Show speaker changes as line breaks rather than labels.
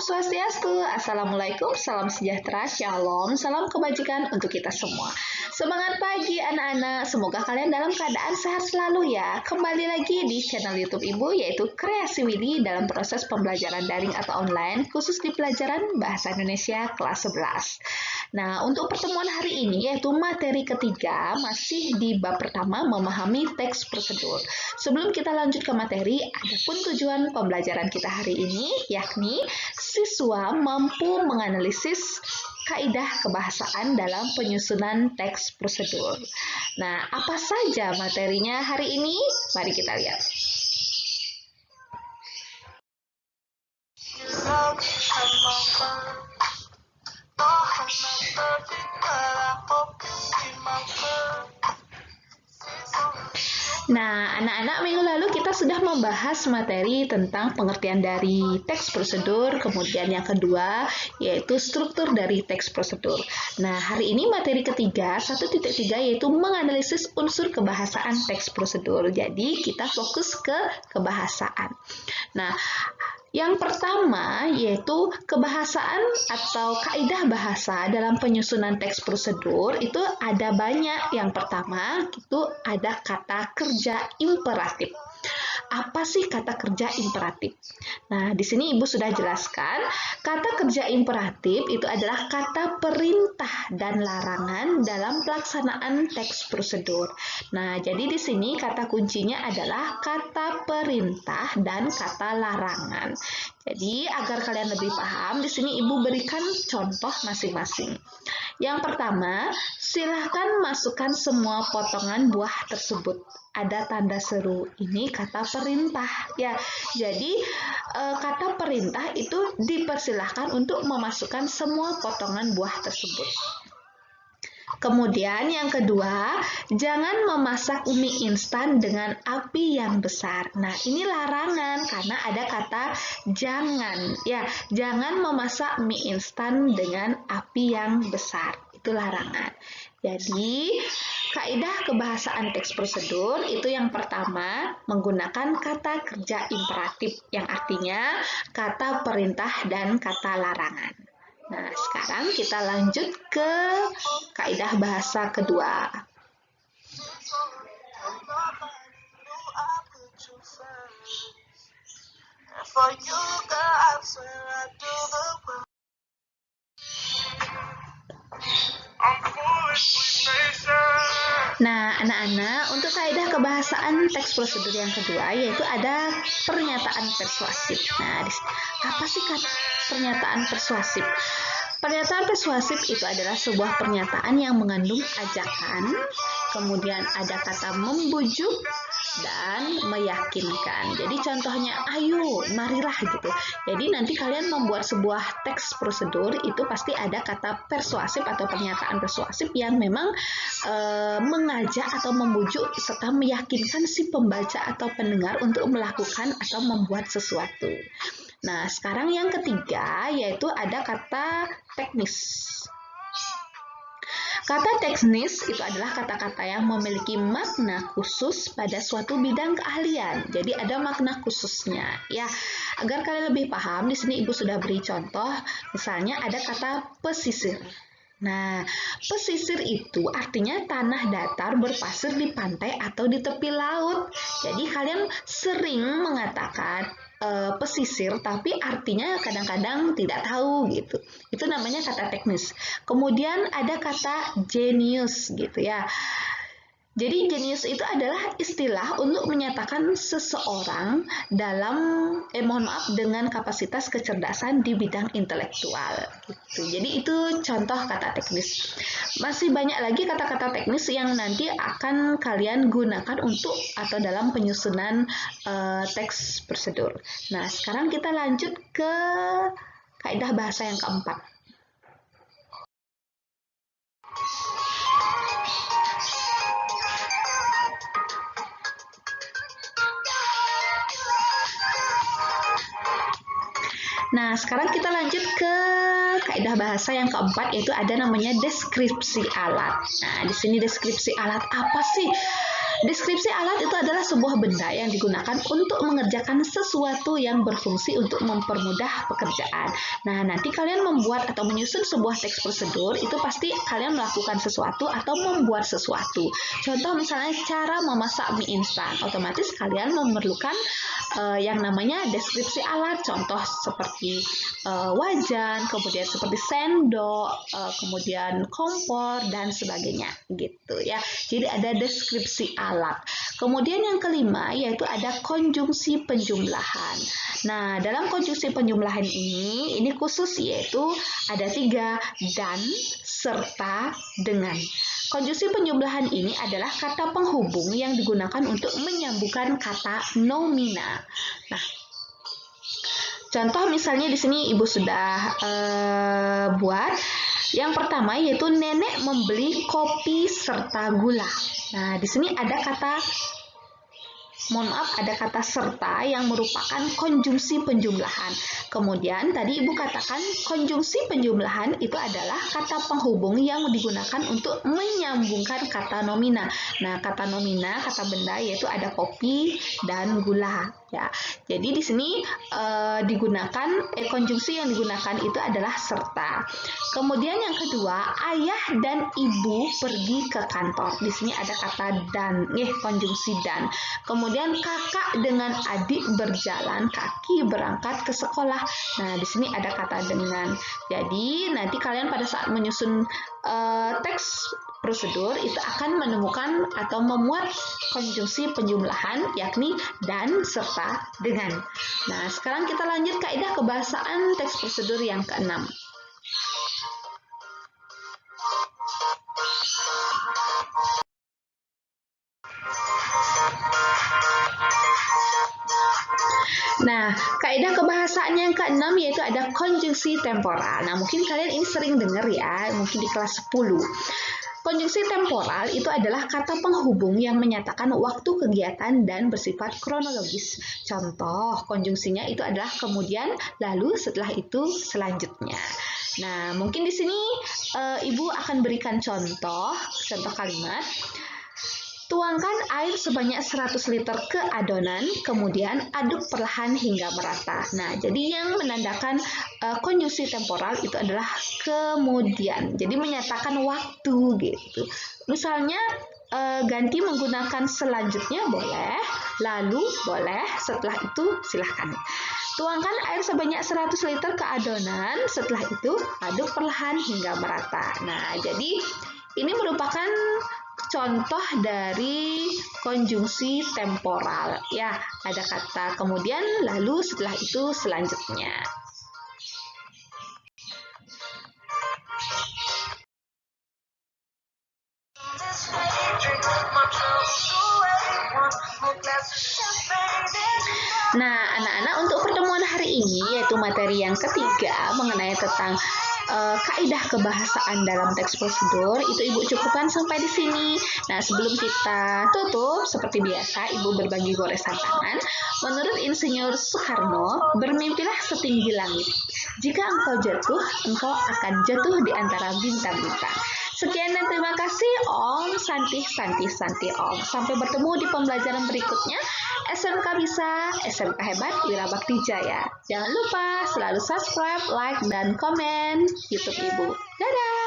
Swastiastu, Assalamualaikum, salam sejahtera, shalom, salam kebajikan untuk kita semua. Semangat pagi anak-anak, semoga kalian dalam keadaan sehat selalu ya. Kembali lagi di channel YouTube Ibu yaitu Kreasi Willy dalam proses pembelajaran daring atau online khusus di pelajaran Bahasa Indonesia kelas 11. Nah, untuk pertemuan hari ini yaitu materi ketiga masih di bab pertama memahami teks prosedur. Sebelum kita lanjut ke materi, adapun tujuan pembelajaran kita hari ini yakni siswa mampu menganalisis kaidah kebahasaan dalam penyusunan teks prosedur. Nah, apa saja materinya hari ini? Mari kita lihat. Nah, anak-anak, minggu lalu kita sudah membahas materi tentang pengertian dari teks prosedur, kemudian yang kedua yaitu struktur dari teks prosedur. Nah, hari ini materi ketiga, 1.3 yaitu menganalisis unsur kebahasaan teks prosedur. Jadi, kita fokus ke kebahasaan. Nah, yang pertama yaitu kebahasaan atau kaidah bahasa dalam penyusunan teks prosedur itu ada banyak. Yang pertama itu ada kata kerja imperatif. Apa sih kata kerja imperatif? Nah, di sini Ibu sudah jelaskan, kata kerja imperatif itu adalah kata perintah dan larangan dalam pelaksanaan teks prosedur. Nah, jadi di sini kata kuncinya adalah kata perintah dan kata larangan. Jadi, agar kalian lebih paham, di sini Ibu berikan contoh masing-masing. Yang pertama, silahkan masukkan semua potongan buah tersebut. Ada tanda seru, ini kata perintah ya. Jadi kata perintah itu dipersilahkan untuk memasukkan semua potongan buah tersebut. Kemudian yang kedua, jangan memasak mie instan dengan api yang besar. Nah, ini larangan karena ada kata jangan ya. Jangan memasak mie instan dengan api yang besar. Itu larangan. Jadi, kaidah kebahasaan teks prosedur itu yang pertama menggunakan kata kerja imperatif yang artinya kata perintah dan kata larangan. Nah, sekarang kita lanjut ke kaidah bahasa kedua. Nah, anak-anak, untuk kaidah kebahasaan teks prosedur yang kedua yaitu ada pernyataan persuasif. Nah, apa sih kata pernyataan persuasif? Pernyataan persuasif itu adalah sebuah pernyataan yang mengandung ajakan, kemudian ada kata membujuk dan meyakinkan. Jadi contohnya, ayo, marilah gitu. Jadi nanti kalian membuat sebuah teks prosedur itu pasti ada kata persuasif atau pernyataan persuasif yang memang mengajak atau membujuk serta meyakinkan si pembaca atau pendengar untuk melakukan atau membuat sesuatu. Nah, sekarang yang ketiga yaitu ada kata teknis. Kata teknis itu adalah kata-kata yang memiliki makna khusus pada suatu bidang keahlian. Jadi ada makna khususnya ya. Agar kalian lebih paham, di sini Ibu sudah beri contoh. Misalnya ada kata pesisir. Nah, pesisir itu artinya tanah datar berpasir di pantai atau di tepi laut. Jadi kalian sering mengatakan pesisir, tapi artinya kadang-kadang tidak tahu gitu. Itu namanya kata teknis. Kemudian ada kata jenius gitu ya. Jadi jenius itu adalah istilah untuk menyatakan seseorang dengan kapasitas kecerdasan di bidang intelektual gitu. Jadi itu contoh kata teknis. Masih banyak lagi kata-kata teknis yang nanti akan kalian gunakan untuk atau dalam penyusunan teks prosedur. Nah, sekarang kita lanjut ke kaidah bahasa yang keempat. Nah, sekarang kita lanjut ke kaidah bahasa yang keempat, yaitu ada namanya deskripsi alat. Nah, di sini deskripsi alat apa sih? Deskripsi alat itu adalah sebuah benda yang digunakan untuk mengerjakan sesuatu yang berfungsi untuk mempermudah pekerjaan. Nah, nanti kalian membuat atau menyusun sebuah teks prosedur, itu pasti kalian melakukan sesuatu atau membuat sesuatu. Contoh misalnya cara memasak mie instan, otomatis kalian memerlukan yang namanya deskripsi alat. Contoh seperti wajan, kemudian seperti sendok, kemudian kompor, dan sebagainya gitu ya. Jadi ada deskripsi alat. Kemudian yang kelima yaitu ada konjungsi penjumlahan. Nah, dalam konjungsi penjumlahan ini khusus yaitu ada 3, dan, serta, dengan. Konjungsi penjumlahan ini adalah kata penghubung yang digunakan untuk menyambungkan kata nomina. Nah, contoh misalnya di sini Ibu sudah buat. Yang pertama yaitu nenek membeli kopi serta gula. Nah, di sini ada kata serta yang merupakan konjungsi penjumlahan. Kemudian tadi Ibu katakan konjungsi penjumlahan itu adalah kata penghubung yang digunakan untuk menyambungkan kata nomina. Nah, kata nomina, kata benda yaitu ada kopi dan gula. Ya, jadi di sini konjungsi yang digunakan itu adalah serta. Kemudian yang kedua, ayah dan ibu pergi ke kantor. Di sini ada kata dan, konjungsi dan. Kemudian kakak dengan adik berjalan kaki berangkat ke sekolah. Nah, di sini ada kata dengan. Jadi nanti kalian pada saat menyusun teks prosedur itu akan menemukan atau memuat konjungsi penjumlahan yakni dan, serta, dengan. Nah, sekarang kita lanjut kaidah kebahasaan teks prosedur yang ke-6. Nah, kaidah kebahasaan yang ke-6 yaitu ada konjungsi temporal. Nah, mungkin kalian ini sering dengar ya, mungkin di kelas 10. Konjungsi temporal itu adalah kata penghubung yang menyatakan waktu kegiatan dan bersifat kronologis. Contoh konjungsinya itu adalah kemudian, lalu, setelah itu, selanjutnya. Nah, mungkin di sini Ibu akan berikan contoh kalimat. Tuangkan air sebanyak 100 liter ke adonan, kemudian aduk perlahan hingga merata. Nah, jadi yang menandakan konjungsi temporal itu adalah kemudian. Jadi menyatakan waktu gitu. Misalnya ganti menggunakan selanjutnya boleh, lalu boleh, setelah itu silahkan. Tuangkan air sebanyak 100 liter ke adonan, setelah itu aduk perlahan hingga merata. Nah, jadi ini merupakan contoh dari konjungsi temporal. Ya, ada kata kemudian, lalu, setelah itu, selanjutnya. Nah, anak-anak, untuk pertemuan hari ini yaitu materi yang ketiga mengenai tentang kaidah kebahasaan dalam teks prosedur itu Ibu cukupkan sampai di sini. Nah, sebelum kita tutup seperti biasa Ibu berbagi goresan tangan. Menurut Insinyur Soekarno, bermimpilah setinggi langit. Jika engkau jatuh, engkau akan jatuh di antara bintang-bintang. Sekian dan terima kasih. Om Santi Santi Santi Om. Sampai bertemu di pembelajaran berikutnya. SMK Bisa, SMK Hebat, Wirabakti Jaya. Jangan lupa selalu subscribe, like, dan komen YouTube Ibu. Dadah!